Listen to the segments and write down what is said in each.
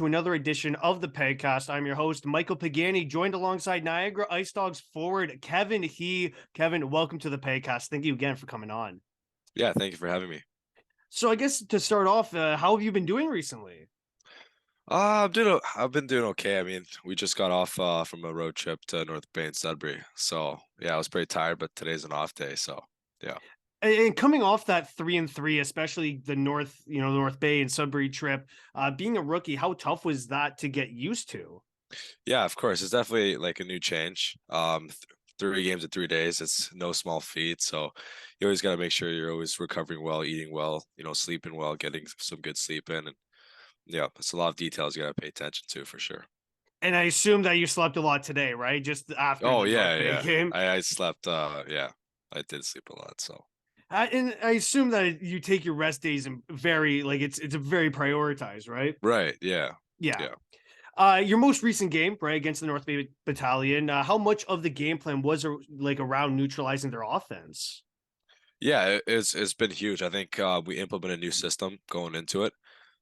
to another edition of the Pagcast. I'm your host, Michael Pagani, joined alongside Niagara Ice Dogs forward Kevin He. Kevin, welcome to the Pagcast. Thank you again for coming on. Yeah, thank you for having me. So I guess to start off, how have you been doing recently? I've been doing okay. I mean, we just got off from a road trip to North Bay and Sudbury. So yeah, I was pretty tired, but today's an off day. So yeah. And coming off that 3-3, especially the North Bay and Sudbury trip, being a rookie, how tough was that to get used to? Yeah, of course. It's definitely like a new change. 3 games in 3 days, it's no small feat. So you always gotta make sure you're always recovering well, eating well, sleeping well, getting some good sleep in. And yeah, it's a lot of details you gotta pay attention to for sure. And I assume that you slept a lot today, right? Just after Oh the North yeah, Bay yeah. game. I slept yeah, I did sleep a lot. So And I assume that you take your rest days and very like it's a very prioritized, right? right, yeah. Yeah. Yeah. Your most recent game, right, against the North Bay Battalion. How much of the game plan was like around neutralizing their offense? Yeah, it's been huge. I think we implemented a new system going into it,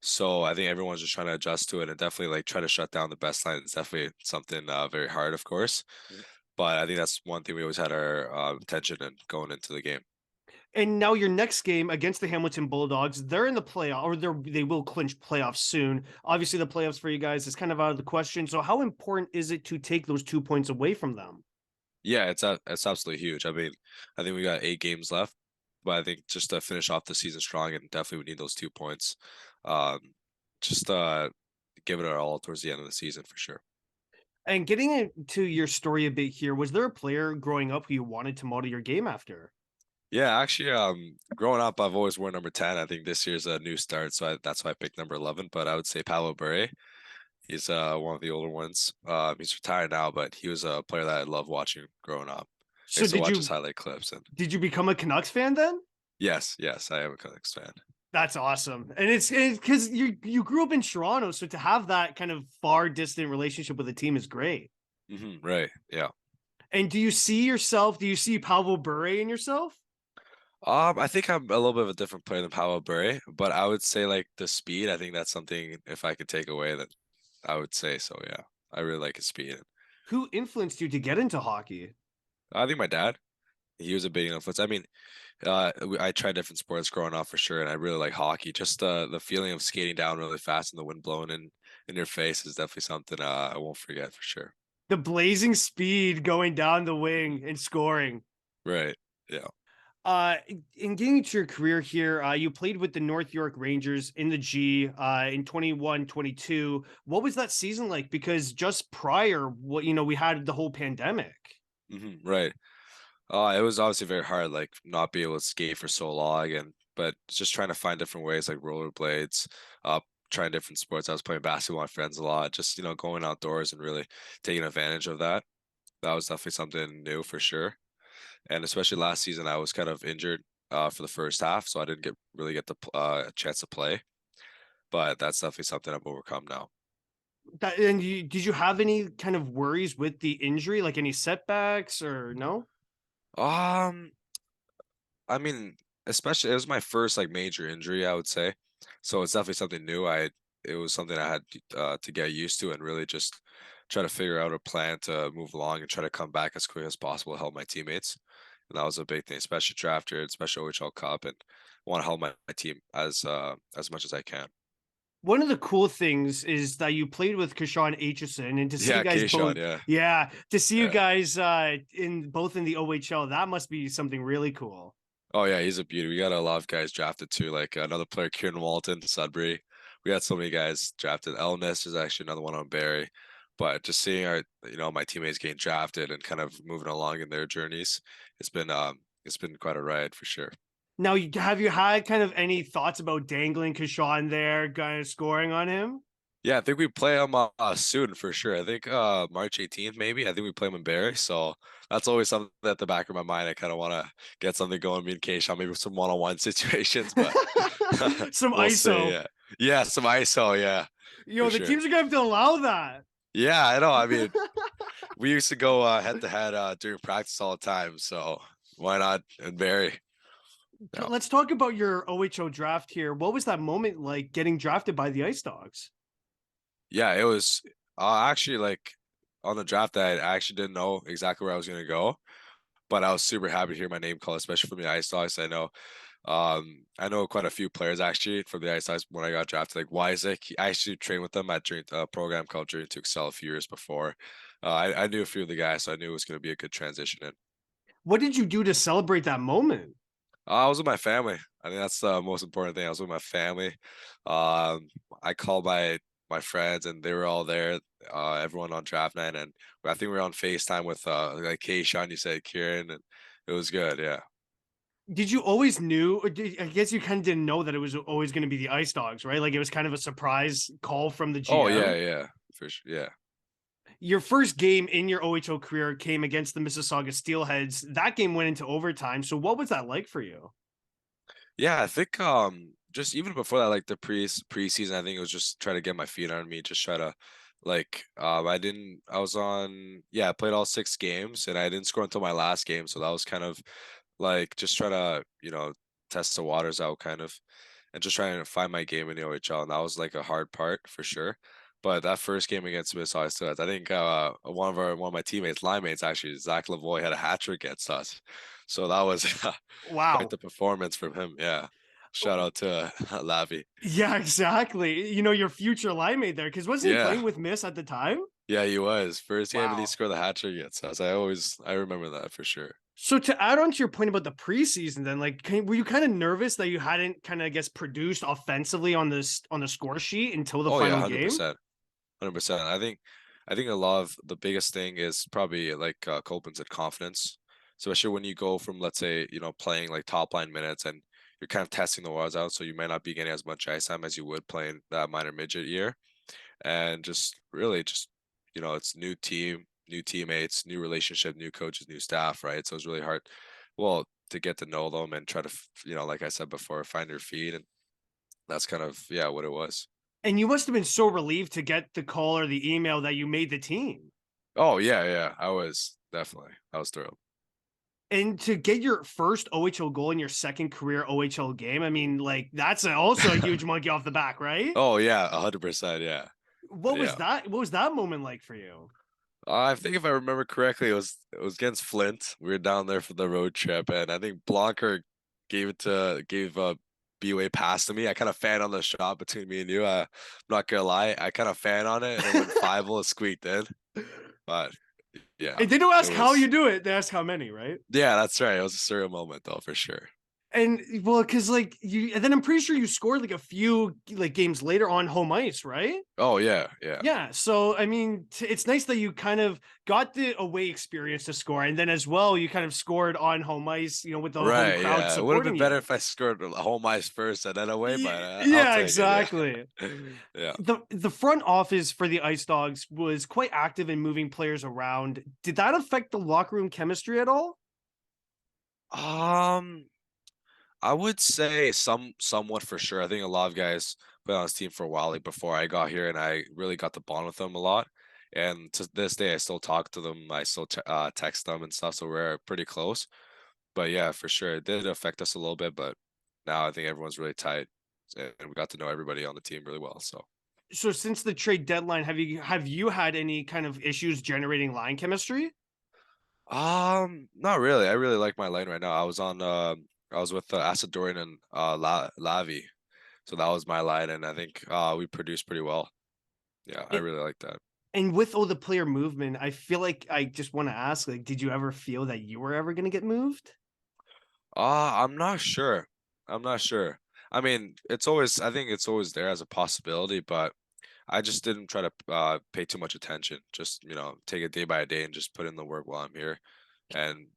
so I think everyone's just trying to adjust to it and definitely like try to shut down the best line. It's definitely something very hard, of course, but I think that's one thing we always had our attention in going into the game. And now your next game against the Hamilton Bulldogs, they're in the playoff, or they will clinch playoffs soon. Obviously, the playoffs for you guys is kind of out of the question. So, how important is it to take those 2 points away from them? Yeah, it's absolutely huge. I mean, I think we got 8 games left, but I think just to finish off the season strong, and definitely we need those 2 points. Um, just give it our all towards the end of the season for sure. And getting into your story a bit here, was there a player growing up who you wanted to model your game after? Yeah, actually, growing up, I've always worn number 10. I think this year's a new start, so that's why I picked number 11. But I would say Paolo Bure. He's one of the older ones. He's retired now, but he was a player that I loved watching growing up. I So used to watch his highlight clips, and did you become a Canucks fan then? yes, I am a Canucks fan. That's awesome. And it's because you grew up in Toronto, so to have that kind of far distant relationship with the team is great. Right, yeah. And do you see Pavel Bure in yourself? I think I'm a little bit of a different player than Paolo Bure, but I would say like the speed. I think that's something if I could take away, that I would say so. Yeah, I really like his speed. Who influenced you to get into hockey? I think my dad. He was a big influence. I mean, I tried different sports growing up for sure, and I really like hockey. Just the feeling of skating down really fast and the wind blowing in your face is definitely something I won't forget for sure. The blazing speed going down the wing and scoring. Right. Yeah. Uh, in getting into your career here, you played with the North York Rangers in the G in 21-22. What was that season like? Because just prior, we had the whole pandemic. Right. It was obviously very hard, like not be able to skate for so long, and but just trying to find different ways, like rollerblades, trying different sports. I was playing basketball with my friends a lot, just going outdoors and really taking advantage of that. That was definitely something new for sure. And especially last season, I was kind of injured for the first half, so I didn't really get the a chance to play. But that's definitely something I've overcome now. Did you have any kind of worries with the injury, like any setbacks or no? Um, I mean, especially it was my first like major injury, I would say. So it's definitely something new. It was something I had to get used to and really just try to figure out a plan to move along and try to come back as quick as possible to help my teammates. And that was a big thing, especially draft year, especially OHL Cup, and want to help my team as much as I can. One of the cool things is that you played with Kashawn Aitchison, and to see you Yeah, guys both, Kayshawn, yeah. yeah, to see you Yeah. guys in the OHL, that must be something really cool. Oh yeah, he's a beauty. We got a lot of guys drafted too, like another player, Kieran Walton, Sudbury. We got so many guys drafted. Elness is actually another one on Barry. But just seeing my teammates getting drafted and kind of moving along in their journeys, it's been quite a ride for sure. Now, have you had kind of any thoughts about dangling Kashawn there, kind of scoring on him? Yeah, I think we play him soon for sure. I think March 18th maybe. I think we play him in Barry. So that's always something at the back of my mind. I kind of want to get something going, me and Keisha, maybe some one-on-one situations, but Some we'll see. ISO. Yeah. Yeah, some ISO, yeah, for The sure. teams are gonna have to allow that. Yeah, I know. I mean, we used to go head to head during practice all the time. So why not in Barry? Yeah. Let's talk about your OHO draft here. What was that moment like getting drafted by the Ice Dogs? Yeah, it was actually like on the draft day, I actually didn't know exactly where I was gonna go, but I was super happy to hear my name called, especially from the Ice Dogs. I know quite a few players actually from the Ice Dogs when I got drafted, like Isaac. I actually trained with them at a program called Journey to Excel a few years before. I knew a few of the guys, so I knew it was gonna be a good transition in. What did you do to celebrate that moment? I was with my family. I think that's the most important thing. I was with my family. Um, I called my friends, and they were all there. Everyone on draft night, and I think we were on FaceTime with like Keishawn, you said Kieran, and it was good. Yeah. Did you always knew? I guess you kind of didn't know that it was always going to be the Ice Dogs, right? Like it was kind of a surprise call from the Oh yeah, GM. yeah, for sure. Yeah. Your first game in your OHL career came against the Mississauga Steelheads. That game went into overtime. So what was that like for you? Yeah, I think just even before that, like the preseason, I think it was just try to get my feet on me, just try to I was on yeah, I played all 6 games and I didn't score until my last game. So that was kind of like just try to, test the waters out kind of and just trying to find my game in the OHL. And that was like a hard part for sure. But that first game against Mississauga Steelheads, I think one of my teammates, line mates actually, Zach Lavoie had a hat trick against us. So that was quite Wow. the performance from him. Yeah. Shout out to Lavi. Yeah, exactly. Your future line mate there, because wasn't he Yeah. playing with Miss at the time? Yeah, he was. First game and he Wow. scored the hat trick against us. I remember that for sure. So to add on to your point about the preseason, then like, were you kind of nervous that you hadn't kind of, I guess, produced offensively on this on the score sheet until the Oh yeah, final game? 100%. 100%. I think a lot of the biggest thing is probably like Copeland said, confidence. Especially when you go from, let's say, playing like top line minutes and you're kind of testing the waters out, so you might not be getting as much ice time as you would playing that minor midget year. And just really just it's new team, new teammates, new relationship, new coaches, new staff, right? So it's really hard, well, to get to know them and try to like I said before, find your feet. And that's kind of, yeah, what it was. And you must have been so relieved to get the call or the email that you made the team. Oh yeah, yeah, I was thrilled. And to get your first OHL goal in your second career OHL game, I mean, like that's also a huge monkey off the back, right? Oh yeah, 100%, yeah. What was Yeah. that? What was that moment like for you? I think if I remember correctly, it was against Flint. We were down there for the road trip, and I think Blanker gave a B-way pass to me. I kind of fan on the shot between me and you. I'm not gonna lie, I kind of fan on it, and it went 5-0, squeaked in. But yeah, And they don't it ask how you was. do it; they ask how many, right? Yeah, that's right. It was a surreal moment though, for sure. And well, because like you, and then I'm pretty sure you scored like a few like games later on home ice, right? Oh yeah, yeah. Yeah. So I mean, it's nice that you kind of got the away experience to score, and then as well, you kind of scored on home ice, with the home Right, crowd yeah. It would have been supporting better you. if I scored a home ice first and then away, but I'll Yeah, take it. Yeah, exactly. yeah. The front office for the Ice Dogs was quite active in moving players around. Did that affect the locker room chemistry at all? Um, I would say somewhat for sure. I think a lot of guys played on this team for a while, like before I got here, and I really got to bond with them a lot. And to this day, I still talk to them. I still text them and stuff, so we're pretty close. But yeah, for sure, it did affect us a little bit. But now I think everyone's really tight, and we got to know everybody on the team really well. So, So since the trade deadline, have you had any kind of issues generating line chemistry? not really. I really like my lane right now. I was with Asadorian and Lavi, so that was my line, and I think we produced pretty well. Yeah, I It, really like that. and with all the player movement, I feel like I just want to ask, like, did you ever feel that you were ever going to get moved? I'm not sure. I'm not sure. I mean, I think it's always there as a possibility, but I just didn't try to pay too much attention. Just, take it day by day and just put in the work while I'm here and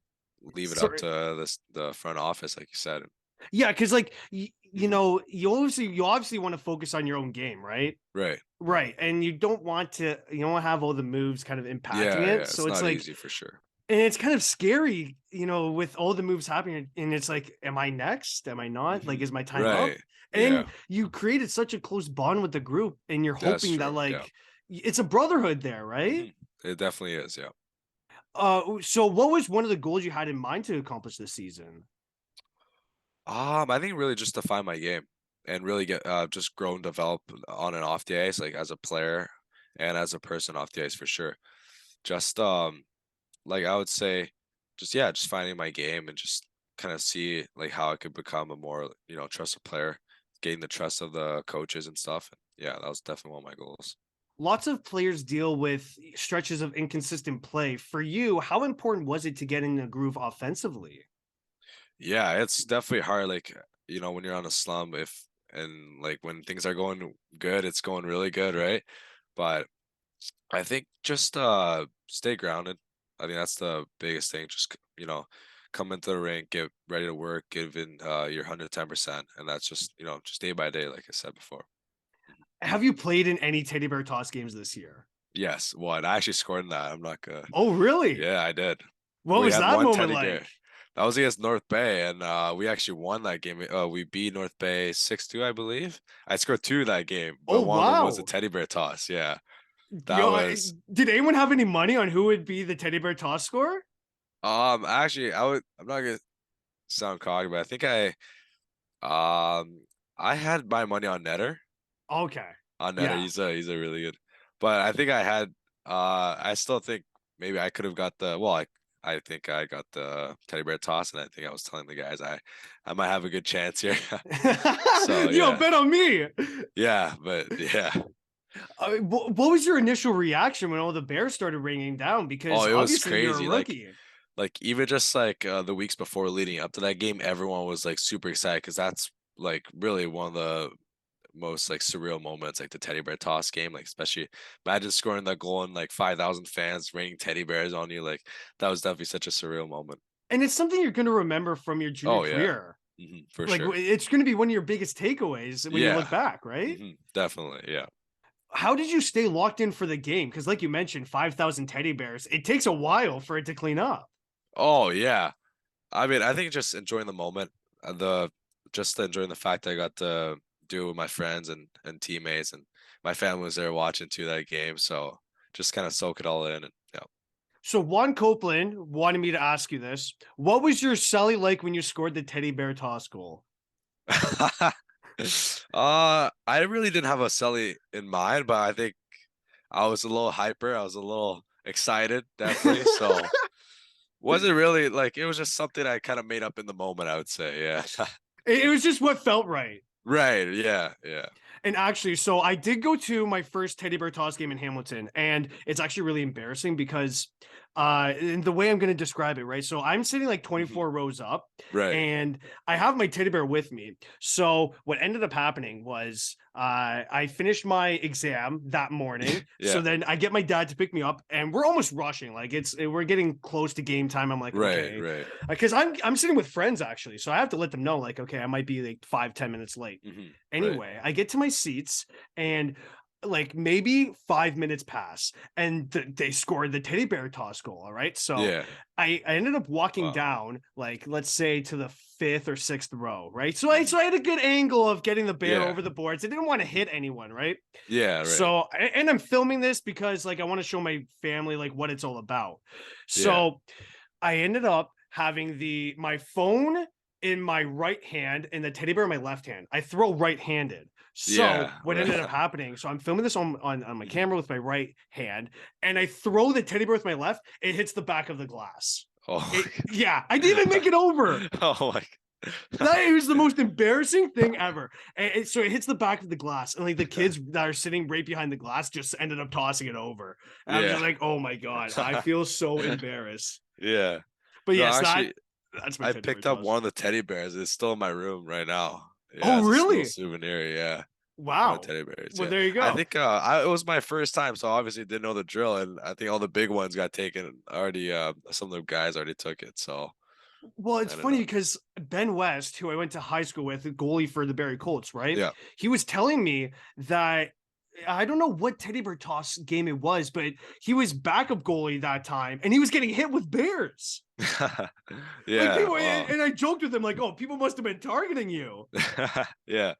leave it up Sorry. to the front office, like you said. Yeah, because like Mhm. you obviously want to focus on your own game, right? Right. Right, and you don't have all the moves kind of impacting Yeah, it. yeah. So It's it's not like, easy for sure. and it's kind of scary, with all the moves happening, and it's like, am I next? Am I not? Like, Hmm. is my time up? Right. And Yeah. you created such a close bond with the group, and you're That's hoping that true. Yeah. like it's a brotherhood there, right? Hmm. It definitely is. Yeah. So what was one of the goals you had in mind to accomplish this season? I think really just to find my game and really get just grow and develop on and off the ice, like as a player. and as a person off the ice for sure. Just like I would say, just yeah, just finding my game and just kind of see like how I could become a more trusted player, gain the trust of the coaches and stuff. Yeah, that was definitely one of my goals. Lots of players deal with stretches of inconsistent play. For you, how important was it to get in the groove offensively? Yeah, it's definitely hard. Like, when you're on a slump, if and like when things are going good, it's going really good, right? But I think just stay grounded. I think that's the biggest thing. Just come into the rink, get ready to work, give in your 110%, and that's just day by day, like I said before. Mhm. Have you played in any teddy bear toss games this year? Yes, one. I actually scored in that. I'm not gonna. Oh, really? Yeah, I did. What We was had that one moment teddy bear. like? That was against North Bay, and we actually won that game. We beat North Bay 6-2, I believe. I scored two that game, Oh, but one of them was a wow. teddy bear toss. Yeah, that Yo, was. did anyone have any money on who would be the teddy bear toss scorer? Actually, I'm not gonna sound cocky, but I think I had my money on Netter. Okay. On Netter, Yeah. he's a really good. But I think I still think maybe I could have got the. Well, I think I got the teddy bear toss, and I think I was telling the guys I might have a good chance here. So Yo, yeah, bet on me. yeah, but yeah. What was your initial reaction when all the bears started ringing down? Oh, Because it was obviously you're a crazy. rookie. Like even just like the weeks before leading up to that game, everyone was like super excited because that's like really one of the most like surreal moments, like the teddy bear toss game. Like especially imagine scoring that goal and like 5,000 fans raining teddy bears on you. Like that was definitely such a surreal moment. And it's something you're going to remember from your junior Oh yeah, career. for Like sure. it's going to be one of your biggest takeaways when you look Yeah, back, right? definitely. Yeah. How did you stay locked in for the game? Because, like you mentioned, 5,000 teddy bears, it takes a while for it to clean up. Oh yeah. I mean, I think just enjoying the moment, the just enjoying the fact that I got to do it with my friends and teammates, and my family was there watching too that game. So just kind of soak it all in, and yeah. So, Juan Copeland wanted me to ask you this. What was your celly like when you scored the teddy bear toss goal? I really didn't have a Sully in mind, but I think I was a little hyper. I was a little excited, definitely. So wasn't really like it was just something I kind of made up in the moment, I would say. Yeah. It was just what felt right. Right. Yeah. Yeah. And actually, so I did go to my first teddy bear toss game in Hamilton, and it's actually really embarrassing because and the way I'm going to describe it, right? So I'm sitting like Mhm. 24 rows up, Right. and I have my teddy bear with me. So what ended up happening was I finished my exam that morning. So Yeah. then I get my dad to pick me up, and we're almost rushing. Like we're getting close to game time. I'm like, Right. okay, Right. because I'm sitting with friends actually, so I have to let them know, like, okay, I might be like 5-10 minutes late. Right. Anyway, I get to my seats and like maybe 5 minutes pass and they scored the teddy bear toss goal. All right. So Yeah. I ended up walking Wow. down, like, let's say to the fifth or sixth row. Right. So Mhm. I had a good angle of getting the bear Yeah. over the boards. I didn't want to Mhm. hit anyone. Right. Yeah. Right. So, and I'm filming this because like I want to show my family like what it's all about. Yeah. So I ended up having my phone in my right hand and the teddy bear in my left hand. I throw right-handed. So Yeah. what ended up Right. happening? So I'm filming this on my Mhm. camera with my right hand, and I throw the teddy bear with my left. It hits the back of the glass. Oh It my yeah, I didn't even make it over. God. Oh my God. That it was the most embarrassing thing ever. And so it hits the back of the glass, and like the kids that are sitting right behind the glass just ended up tossing it over. And I'm just Yeah. like, oh my god, I feel so embarrassed. Yeah. But No, yes, actually, that's my I teddy bear picked up toss. one of the teddy bears. It's still in my room right now. Yeah, Oh, it's a little really? souvenir. Yeah, one of the Wow. teddy bears. Well, Yeah, there you I go. think it was my first time, so obviously didn't know the drill, and I think all the big ones got taken already. Some of the guys already took it, so Well, it's I don't funny know. because Ben West, who I went to high school with, the goalie for the Barrie Colts, right? Yeah. He was telling me that I don't know what teddy bear toss game it was, but he was backup goalie that time, and he was getting hit with bears. Like Yeah. people, Wow. and I joked with him like, "Oh, people must have been targeting you." Yeah.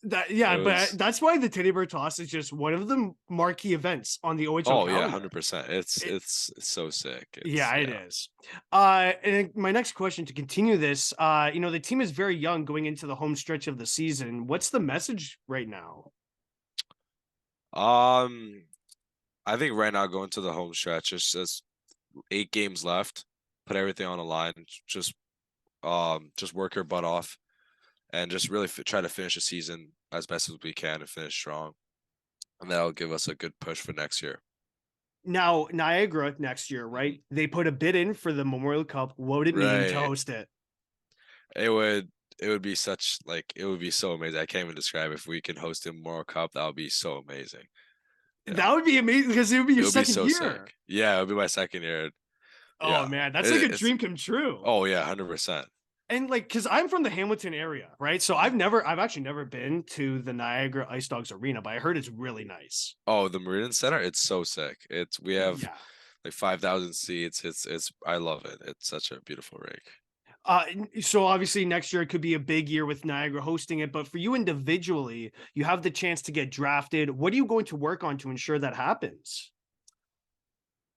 That It yeah, but was. that's why the teddy bear toss is just one of the marquee events on the OHL Oh yeah, calendar. 100%. It's so sick. It's Yeah, it yeah. is. And my next question to continue this, the team is very young going into the home stretch of the season. What's the message right now? Um. I think right now going to the home stretch, just 8 games left, put everything on the line, just work your butt off, and just really try to finish the season as best as we can and finish strong, and that'll give us a good push for next year. Now, Niagara next year, Mhm. right? They put a bid in for the Memorial Cup. What would it mean to Right. host it? It would be such like it would be so amazing. I can't even describe if we can host a Memorial Cup. That would be so amazing. Yeah, That would be amazing because it would be it your would be second so year. sick. Yeah, it would be my second year. Oh Yeah, man, that's like a it's dream come true. oh yeah, 100%. And like, cause I'm from the Hamilton area, right? So Mhm. I've actually never been to the Niagara Ice Dogs Arena, but I heard it's really nice. Oh, the Marine Center, it's so sick. We have Yeah. like 5,000 seats. It's I love it. It's such a beautiful rink. Uh, so obviously next year it could be a big year with Niagara hosting it, but for you individually, you have the chance to get drafted. What are you going to work on to ensure that happens?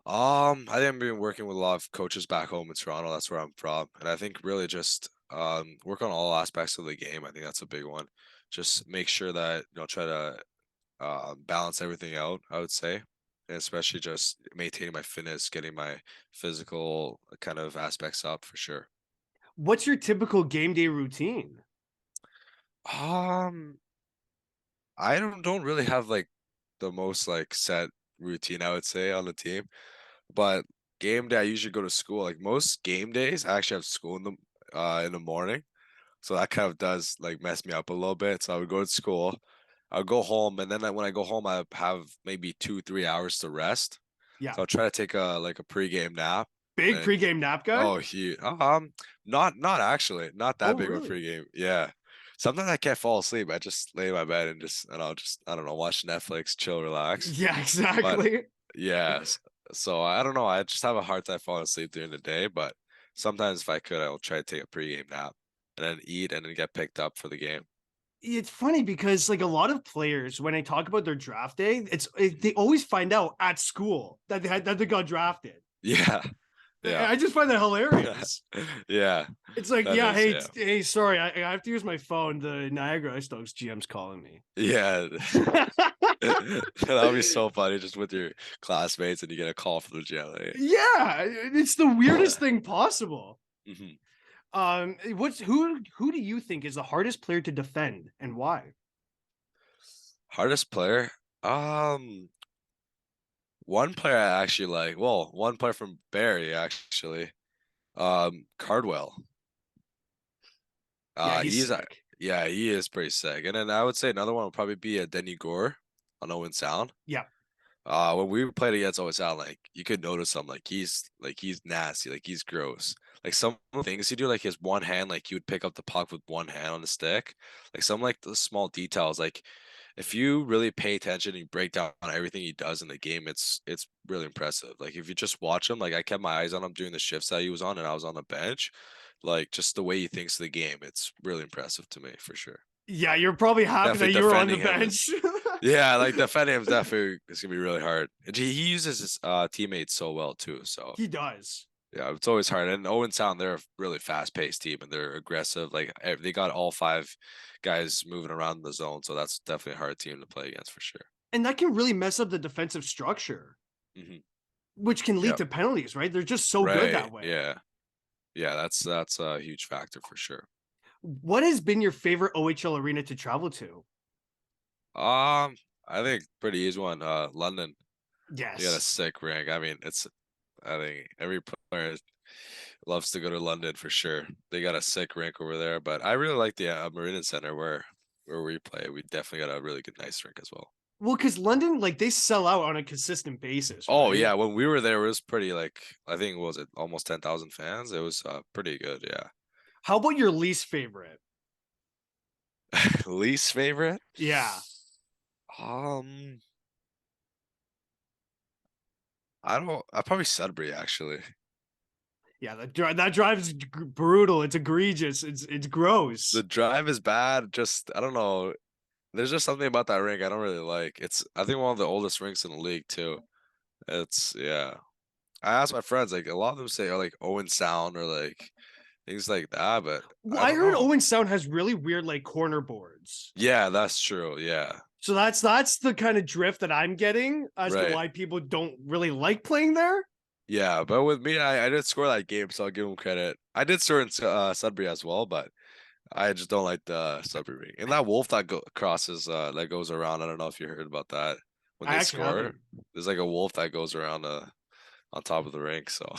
I think I've been working with a lot of coaches back home in Toronto. That's where I'm from, and I think really just work on all aspects of the game. I think that's a big one. Just make sure that try to balance everything out. I would say, and especially just maintaining my fitness, getting my physical kind of aspects up for sure. What's your typical game day routine? Um, I don't really have like the most like set routine. I would say on the team. But game day, I usually go to school. Like most game days, I actually have school in the morning. So that kind of does like mess me up a little bit. So I would go to school, I'll go home, and then when I go home, I have maybe 2, 3 hours to rest. Yeah. So I'll try to take a pregame nap. Big And pregame nap guy? oh, not actually, not that Oh, big of a really? pregame. Yeah. Sometimes I can't fall asleep. I just lay in my bed and I'll just I don't know, watch Netflix, chill, relax. Yeah, But exactly. yes. So I don't know. I just have a hard time falling asleep during the day, but sometimes if I could, I'll try to take a pregame nap and then eat and then get picked up for the game. It's funny because like a lot of players, when I talk about their draft day, they always find out at school that they got drafted. Yeah. Yeah. I just find that hilarious. Yeah. It's like, That yeah, is, hey, yeah. hey, sorry, I have to use my phone. The Niagara Ice Dogs GM's calling me. Yeah. That would be so funny just with your classmates and you get a call from the GLA. Yeah, it's the weirdest thing possible. Mhm. Who do you think is the hardest player to defend and why? Hardest player? Um, one player I actually like. Well, one player from Barrie actually. Cardwell. Yeah, he's He's sick. yeah, he is pretty sick. And then I would say another one would probably be a Denny Gore on Owen Sound. Yeah, When we played against Owen Sound, like you could notice him, like he's nasty, like he's gross. Like some of the things he do, like his one hand, like he would pick up the puck with one hand on the stick. Like some like the small details, like if you really pay attention and you break down everything he does in the game, it's really impressive. Like if you just watch him, like I kept my eyes on him during the shifts that he was on, and I was on the bench. Like just the way he thinks of the game, it's really impressive to me for sure. yeah, you're probably happy that Definitely you were on the defending him bench. is yeah, like defending him is definitely it's gonna be really hard. And he uses his teammates so well too. So He does. yeah, it's always hard. And Owen Sound, they're a really fast paced team and they're aggressive. Like they got all five guys moving around the zone, so that's definitely a hard team to play against for sure. And that can really mess up the defensive structure, Hmm. which can lead Yep. to penalties, right? They're just so good Right. that way. Yeah. Yeah. That's a huge factor for sure. What has been your favorite OHL arena to travel to? I think pretty easy one. London. They got a Yes. sick rink. I mean, I think every player loves to go to London for sure. They got a sick rink over there, but I really like the Marina Center where we play. We definitely got a really good nice rink as well. Well, because London, like they sell out on a consistent basis, Oh right? yeah, when we were there, it was pretty like I think was it almost 10,000 fans. It was pretty good. Yeah. How about your least favorite? Least favorite? Yeah. Um, I don't. I probably Sudbury actually. Yeah, that drive is brutal. It's egregious. It's The gross. drive is bad. Just I don't know. There's just something about that rink I don't really like. It's I think one of the oldest rinks in the league too. It's yeah. I asked my friends, like a lot of them say like Owen Sound or like things like that, but Well, I I don't heard know. Owen Sound has really weird like corner boards. Yeah, that's true. Yeah. So that's the kind of drift that I'm getting as to Right. why people don't really like playing there. Yeah, but with me, I did score that game, so I'll give him credit. I did score in Sudbury as well, but I just don't like the Sudbury ring. And that wolf that crosses that goes around. I don't know if you heard about that when I they actually score. haven't. There's like a wolf that goes around on top of the rink. So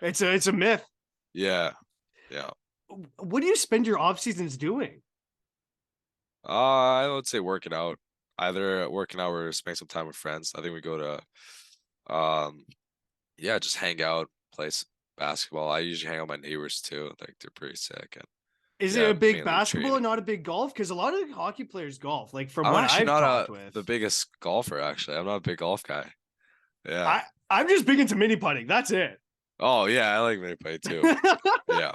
It's a myth. yeah, yeah. What do you spend your off seasons doing? I would say working out. Either working out or spending some time with friends. I think we go to yeah, just hang out, play basketball. I usually hang out with my neighbors too. Like they're pretty sick and Is it yeah, a big mainly basketball training. and not a big golf? Because a lot of hockey players golf. Like from I'm what actually I've not talked with, the biggest golfer actually. I'm not a big golf guy. Yeah. I'm just big into mini putting. That's it. Oh yeah, I like mini play too. Yeah.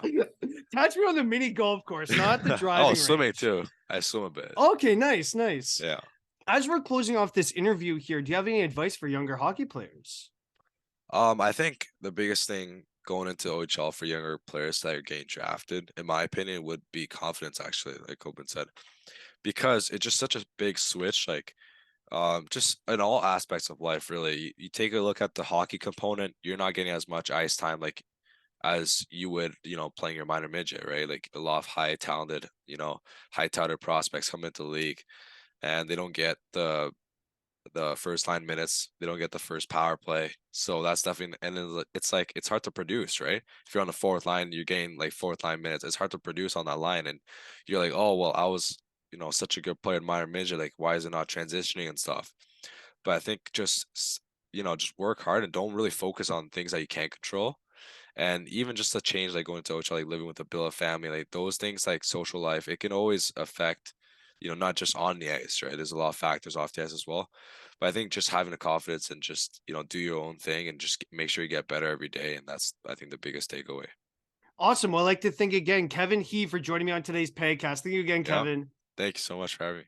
Catch me on the mini golf course, not the Oh, driving swimming range. too. I swim a bit. Okay, nice, nice. Yeah. As we're closing off this interview here, do you have any advice for younger hockey players? I think the biggest thing going into OHL for younger players that are getting drafted, in my opinion, would be confidence actually, like Coben said. Because it's just such a big switch, like just in all aspects of life, really. You take a look at the hockey component, you're not getting as much ice time like as you would, playing your minor midget, right? Like a lot of high talented, high touted prospects come into the league and they don't get the first line minutes. They don't get the first power play. So that's definitely, and then it's like it's hard to produce, right? If you're on the fourth line, you're getting like fourth line minutes. It's hard to produce on that line, and you're like, oh well, I was such a good player in minor midget. Like, why is it not transitioning and stuff? But I think just work hard and don't really focus on things that you can't control. And even just a change like going to OHL, like living with a billet family, like those things like social life, it can always affect, not just on the ice, right? There's a lot of factors off the ice as well. But I think just having the confidence and just, do your own thing and just make sure you get better every day. And that's, I think, the biggest takeaway. Awesome. Well, I'd like to thank again Kevin He for joining me on today's Pagcast. Thank you again, Yeah. Kevin. Thank you so much for having me.